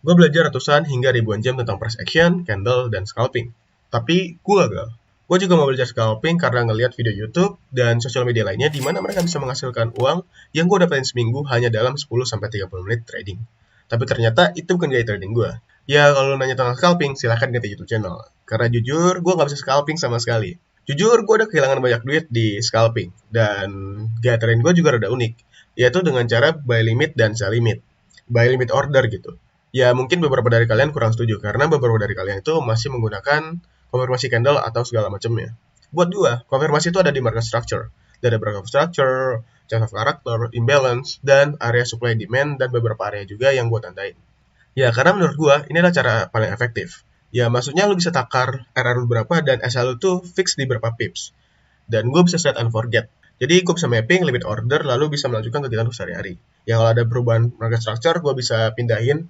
Gue belajar ratusan hingga ribuan jam tentang price action, candle, dan scalping. Tapi gue gagal. Gue juga mau belajar scalping karena ngeliat video YouTube dan sosial media lainnya di mana mereka bisa menghasilkan uang yang gue dapetin seminggu hanya dalam 10-30 menit trading. Tapi ternyata itu bukan gaya trading gue. Ya kalau nanya tentang scalping, silahkan ganti YouTube channel. Karena jujur, gue gak bisa scalping sama sekali. Jujur, gue udah kehilangan banyak duit di scalping. Dan gaya trading gue juga rada unik, yaitu dengan cara buy limit dan sell limit. Buy limit order gitu. Ya mungkin beberapa dari kalian kurang setuju karena beberapa dari kalian itu masih menggunakan konfirmasi candle atau segala macamnya. Buat gua, konfirmasi itu ada di market structure. Ada market structure, chart of character, imbalance, dan area supply demand dan beberapa area juga yang gua tandain. Ya karena menurut gua ini adalah cara paling efektif. Ya maksudnya lu bisa takar RR lu berapa dan SL lu tuh fix di berapa pips. Dan gue bisa set and forget. Jadi gue bisa mapping limit order lalu bisa melanjutkan kegiatan sehari-hari. Yang kalau ada perubahan market structure, gue bisa pindahin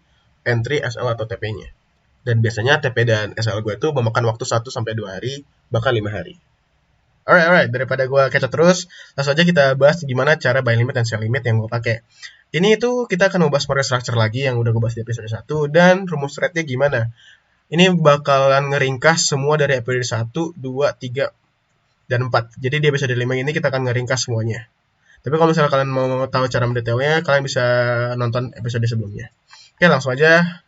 entry SL atau TP-nya. Dan biasanya TP dan SL gue itu memakan waktu 1-2 hari, bahkan 5 hari. Alright, daripada gue kecot terus, langsung aja kita bahas gimana cara buy limit dan sell limit yang gue pakai. Ini itu kita akan membahas market structure lagi yang udah gue bahas di episode 1 dan rumus trade-nya gimana. Ini bakalan ngeringkas semua dari episode 1, 2, 3, dan 4. Jadi di episode 5 ini kita akan ngeringkas semuanya. Tapi kalau misalnya kalian mau tahu cara mendetailnya, kalian bisa nonton episode sebelumnya. Oke, langsung aja.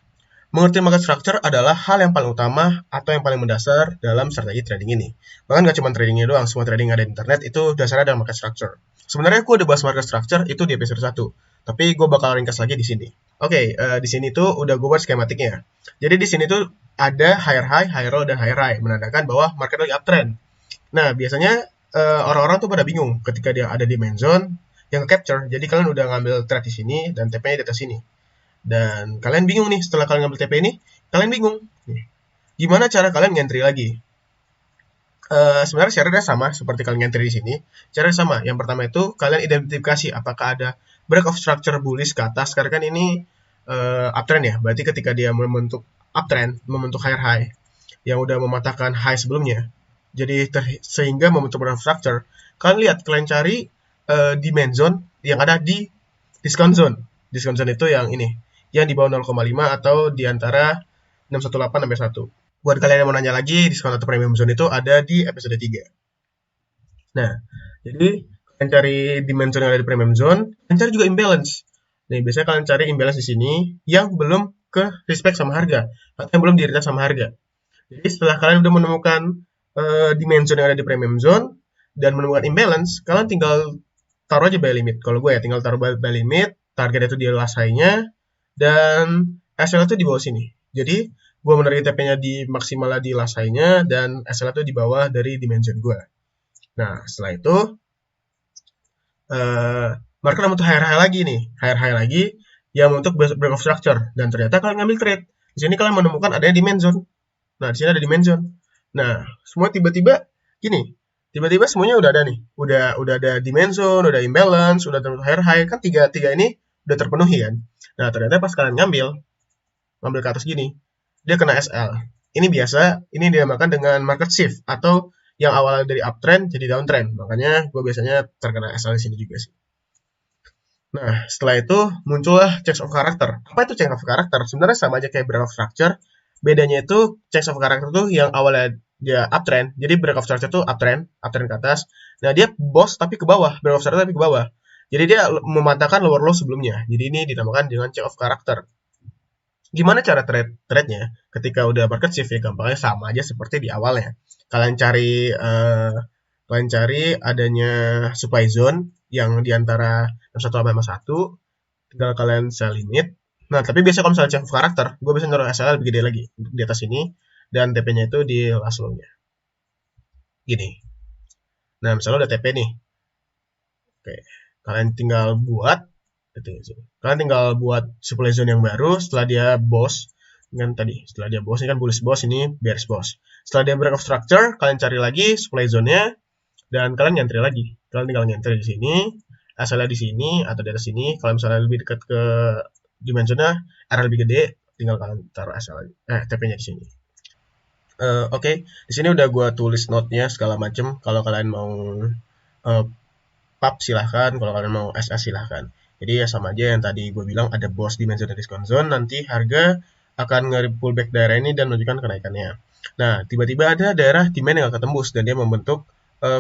Mengerti market structure adalah hal yang paling utama atau yang paling mendasar dalam strategi trading ini. Bahkan gak cuma tradingnya doang, semua trading ada di internet itu dasarnya adalah market structure. Sebenarnya aku udah bahas market structure itu di episode 1, tapi gue bakal ringkas lagi di sini. Oke, di sini tuh udah gue buat skematiknya. Jadi di sini tuh ada higher high, higher low, dan higher high, menandakan bahwa market lagi uptrend. Nah, biasanya orang-orang tuh pada bingung ketika dia ada di main zone yang capture. Jadi kalian udah ngambil trade di sini dan TP-nya di atas sini. Dan kalian bingung nih setelah kalian ngambil TP ini, kalian bingung. Gimana cara kalian ngentry lagi? Sebenarnya caranya sama seperti kalian ngentry di sini. Caranya sama. Yang pertama itu kalian identifikasi apakah ada break of structure bullish ke atas. Karena kan ini uptrend ya. Berarti ketika dia membentuk uptrend, membentuk higher high yang udah mematahkan high sebelumnya. Jadi sehingga membentuk break of structure. Kalian cari di main zone yang ada di discount zone. Discount zone itu yang ini, yang di bawah 0,5 atau di antara 618 sampai 1. Buat kalian yang mau nanya lagi, diskon atau premium zone itu ada di episode 3. Nah, jadi kalian cari demand zone yang ada di premium zone, kalian cari juga imbalance. Nih, biasanya kalian cari imbalance di sini yang belum ke respect sama harga, atau yang belum di-retest sama harga. Jadi setelah kalian udah menemukan demand zone yang ada di premium zone dan menemukan imbalance, kalian tinggal taruh aja buy limit. Kalau gue ya tinggal taruh buy limit, target itu di last high-nya, dan SL itu di bawah sini. Jadi, gue menarik TP-nya di maksimal di last high-nya, dan SL itu di bawah dari dimension gue. Nah, setelah itu, market untuk higher high lagi nih. Higher high lagi, yang untuk break of structure. Dan ternyata kalian ngambil trade. Di sini kalian menemukan adanya demand zone. Nah, di sini ada demand zone. Nah, semua tiba-tiba gini. Tiba-tiba semuanya udah ada nih. Udah ada demand zone, udah imbalance, udah terbentuk higher high. Kan tiga ini udah terpenuhi kan. Nah, ternyata pas kalian ngambil ke atas gini, dia kena SL. Ini biasa, ini dinamakan dengan market shift atau yang awalnya dari uptrend jadi downtrend. Makanya gue biasanya terkena SL di sini juga sih. Nah, setelah itu muncullah change of character. Apa itu change of character? Sebenarnya sama aja kayak break of structure. Bedanya itu change of character tuh yang awalnya dia uptrend. Jadi break of structure tuh uptrend ke atas. Nah, dia boss tapi ke bawah, break of structure tapi ke bawah. Jadi dia mematahkan lower low sebelumnya. Jadi ini dinamakan dengan change of character. Gimana cara trade-nya? Ketika udah market shift ya gampangnya sama aja seperti di awalnya. Kalian cari adanya supply zone yang diantara 6181, tinggal kalian sell limit. Nah, tapi biasa kalau misalnya change of character, gue bisa naruh SL lebih gede lagi di atas ini, dan TP-nya itu di last low-nya. Gini. Nah, misalnya udah TP nih. Oke, kalian tinggal buat supply zone yang baru setelah dia boss kan tadi. Setelah dia boss, ini kan bullish boss, ini bearish boss. Setelah dia break of structure, kalian cari lagi supply zone-nya dan kalian nyantri lagi. Kalian tinggal nyantri di sini, asalnya di sini atau di atas sini. Kalau misalnya lebih dekat ke dimensionnya, area lebih gede, tinggal kalian taruh TP-nya di sini. Oke. Di sini udah gue tulis note-nya segala macam. Kalau kalian mau pub silahkan, kalau kalian mau SS silahkan. Jadi ya sama aja yang tadi gue bilang, ada boss dimension dan discount zone, nanti harga akan nge-pullback daerah ini dan menunjukkan kenaikannya. Nah, tiba-tiba ada daerah demand yang akan tembus dan dia membentuk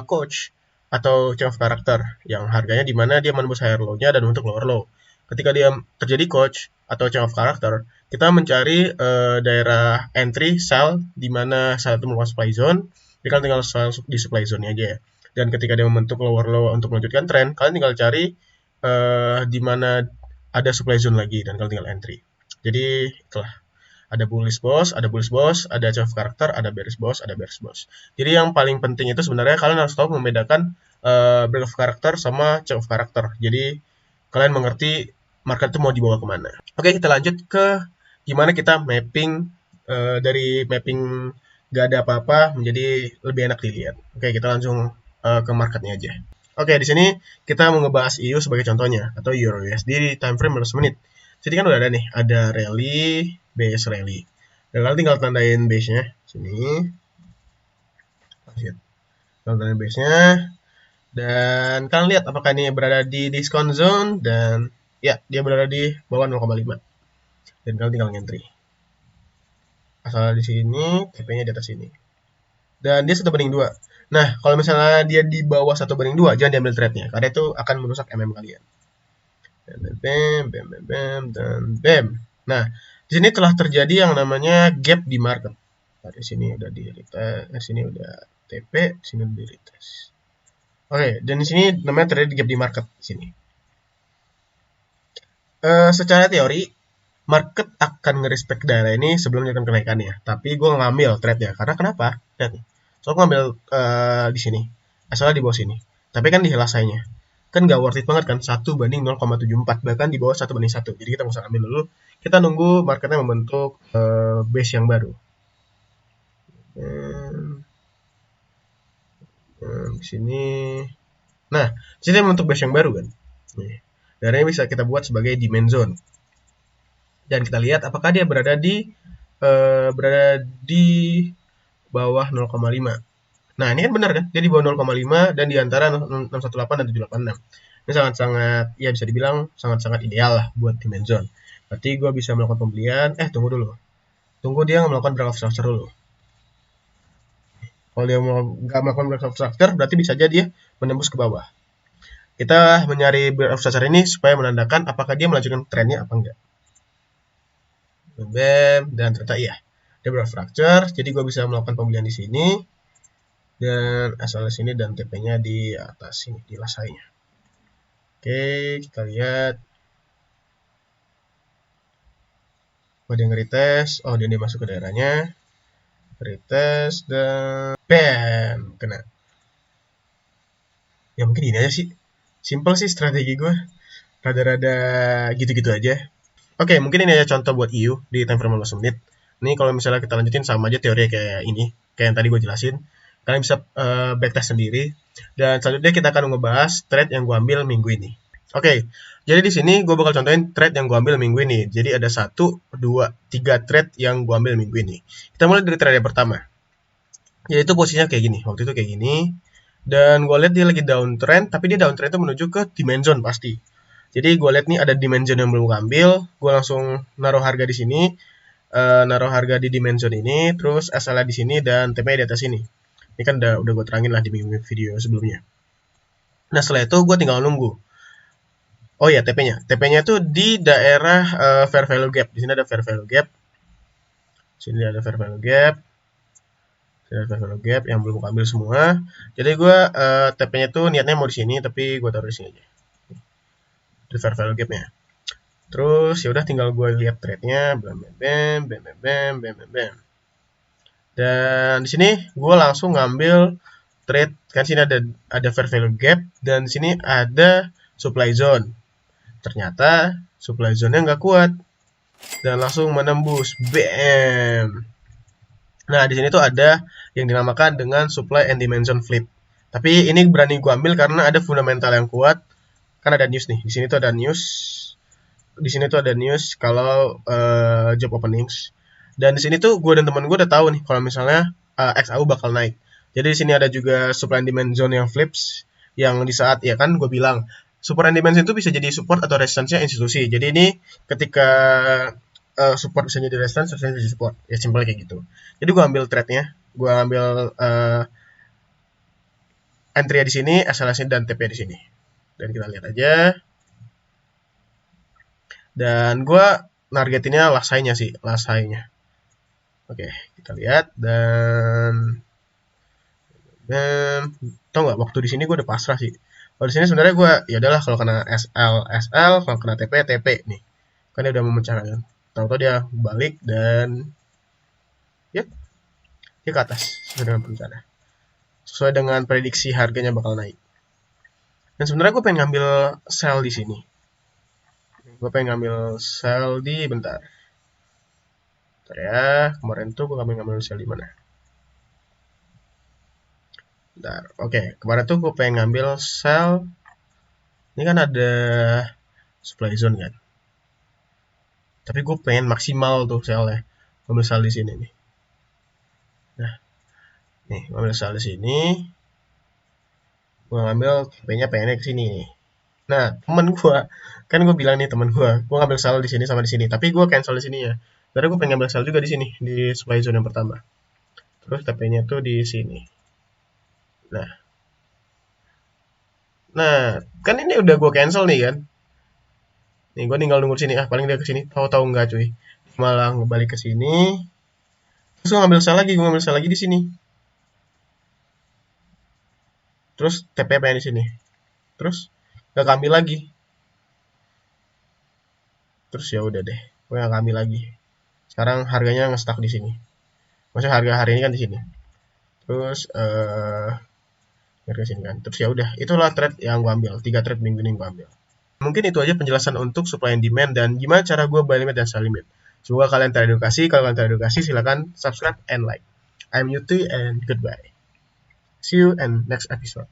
coach atau change of character yang harganya di mana dia menembus higher low-nya dan untuk lower low. Ketika dia terjadi coach atau change of character, kita mencari daerah entry sell di mana sell itu merupakan supply zone. Jadi kalian tinggal sell di supply zone-nya aja ya. Dan ketika dia membentuk lower low untuk melanjutkan trend, kalian tinggal cari di mana ada supply zone lagi dan kalian tinggal entry. Jadi itulah. Ada bullish boss, ada change of character, ada bearish boss, ada bearish boss. Jadi yang paling penting itu sebenarnya kalian harus tahu membedakan break of character sama change of character. Jadi kalian mengerti market itu mau dibawa kemana. Oke, kita lanjut ke gimana kita mapping dari mapping gak ada apa-apa menjadi lebih enak dilihat. Oke, kita langsung ke marketnya aja. Oke, di sini kita mau ngebahas EU sebagai contohnya atau Euro USD di time frame 15 menit. Jadi kan udah ada nih, ada rally, base rally. Dan kalian tinggal tandain base-nya sini. Tandain base-nya. Dan kalian lihat apakah ini berada di discount zone dan ya, dia berada di bawah 0,5. Dan kalian tinggal ngentry. Asal di sini, TP-nya di atas sini. Dan dia 1/2. Nah, kalau misalnya dia di bawah 1/2, jangan diambil trade-nya karena itu akan merusak MM kalian. Bam, dan bam. Nah, di sini telah terjadi yang namanya gap di market. Nah, di sini udah di retest, di sini udah TP, di sini udah di retest. Oke, dan di sini namanya terjadi gap di market di sini. Secara teori, market akan nge-respect daerah ini sebelum dilakukan kenaikannya. Tapi gue ngambil trade-nya. Karena kenapa? Lihat nih. So, gue ngambil di sini. Asalnya di bawah sini. Tapi kan di helasainya. Kan nggak worth it banget kan. 1/0,74. Bahkan di bawah 1/1. Jadi kita nggak usah ambil dulu. Kita nunggu marketnya membentuk base yang baru. Di sini. Nah, di sini membentuk base yang baru kan. Nih. Daerahnya bisa kita buat sebagai demand zone. Dan kita lihat apakah dia berada di bawah 0,5. Nah, ini kan benar kan? Dia di bawah 0,5 dan di antara 618 dan 786. Ini sangat-sangat, ya bisa dibilang sangat-sangat ideal lah buat demand zone. Berarti gue bisa melakukan pembelian. Tunggu dulu. Tunggu dia melakukan break of structure dulu. Kalau dia nggak melakukan break of structure, berarti bisa aja dia menembus ke bawah. Kita mencari break of structure ini supaya menandakan apakah dia melanjutkan trennya apa enggak. Dan ternyata iya. Dia break of structure, jadi gue bisa melakukan pembelian di sini. Dan asal di sini dan TP-nya di atas sini, di lasainya. Oke, kita lihat. Dia nge-retest, dia masuk ke daerahnya. Retest dan bam, kena. Ya mungkin ini aja sih. Simple sih strategi gue. Rada-rada gitu-gitu aja. Oke, mungkin ini aja contoh buat EU di time frame 15 menit. Ini kalau misalnya kita lanjutin sama aja teori kayak ini, kayak yang tadi gue jelasin. Kalian bisa backtest sendiri. Dan selanjutnya kita akan ngebahas trade yang gue ambil minggu ini. Oke, jadi di sini gue bakal contohin trade yang gue ambil minggu ini. Jadi ada 1, 2, 3 trade yang gue ambil minggu ini. Kita mulai dari trade yang pertama. Yaitu posisinya kayak gini. Waktu itu kayak gini. Dan gue lihat dia lagi downtrend, tapi dia downtrend itu menuju ke demand zone pasti. Jadi gue lihat nih ada demand zone yang belum gue ambil. Gue langsung naruh harga di sini. Naruh harga di demand zone ini. Terus SLA di sini dan TP di atas sini. Ini kan udah gue terangin lah di video sebelumnya. Nah setelah itu gue tinggal nunggu. Oh ya, TP-nya. TP-nya itu di daerah fair value gap. Di sini ada fair value gap. Sini ada fair value gap. Sini ada fair value gap yang belum ambil semua. Jadi gue TP-nya tuh niatnya mau di sini, tapi gue taruh di sini aja. Di fair value gap-nya. Terus ya udah tinggal gue lihat trade-nya. Bam bam bam bam bam bam bam bam. Dan di sini gue langsung ngambil trade. Kan sini ada fair value gap dan di sini ada supply zone. Ternyata supply zone-nya nggak kuat dan langsung menembus BM. Nah di sini tuh ada yang dinamakan dengan supply and demand zone flip. Tapi ini berani gue ambil karena ada fundamental yang kuat. Kan ada news nih. Di sini tuh ada news. Di sini tuh ada news kalau job openings. Dan di sini tuh gue dan teman gue udah tahu nih kalau misalnya XAU bakal naik. Jadi di sini ada juga supply and demand zone yang flips. Yang di saat ya kan gue bilang support and demand itu bisa jadi support atau resistance-nya institusi. Jadi ini ketika support bisa jadi resistance, resistance jadi support. Ya simpel kayak gitu. Jadi gue ambil trade-nya, gue ambil entry di sini, SLS dan TP di sini. Dan kita lihat aja. Dan gue nargetinnya last high-nya sih, last high-nya. Oke, kita lihat dan tau nggak, waktu di sini gue udah pasrah sih. Kalau di sini sebenarnya gue ya udahlah, kalau kena SL, kalau kena TP nih. Kan dia udah memecahkan. Tahu-tahu dia balik dan ya dia ke atas sesuai dengan perencana. Sesuai dengan prediksi harganya bakal naik. Dan sebenarnya gue pengen ngambil sell di sini. Gue pengen ngambil sell di bentar ya, kemarin tuh gue ngambil sell di mana? Bentar. Oke, kemarin tuh gue pengen ngambil sell. Ini kan ada supply zone kan. Tapi gue pengen maksimal tuh sell-nya. Ngambil sell di sini nih. Nah, nih ngambil sell di sini. Gue ngambil TP-nya pengennya ke sini nih. Nah, temen gue, kan gue bilang nih temen gue ngambil sell di sini sama di sini. Tapi gue cancel di sini ya. Karena gue pengen ngambil sell juga di sini, di supply zone yang pertama. Terus TP-nya tuh di sini. Nah, kan ini udah gue cancel nih kan. Nih, gue tinggal nunggu sini. Paling dia ke sini. Tahu-tahu enggak cuy. Malah ngebalik ke sini. Terus gue ngambil sell lagi di sini. Terus TP pengen di sini. Terus gak ambil lagi. Terus ya udah deh, gue gak ambil lagi. Sekarang harganya nge-stuck di sini. Maksudnya harga hari ini kan di sini. Terus harga sini kan. Terus ya udah, itulah trade yang gue ambil. 3 trade minggu ini gue ambil. Mungkin itu aja penjelasan untuk supply and demand dan gimana cara gue buy limit dan sell limit. Semoga kalian teredukasi. Kalau kalian teredukasi, silakan subscribe and like. I'm Yuti and goodbye. See you in next episode.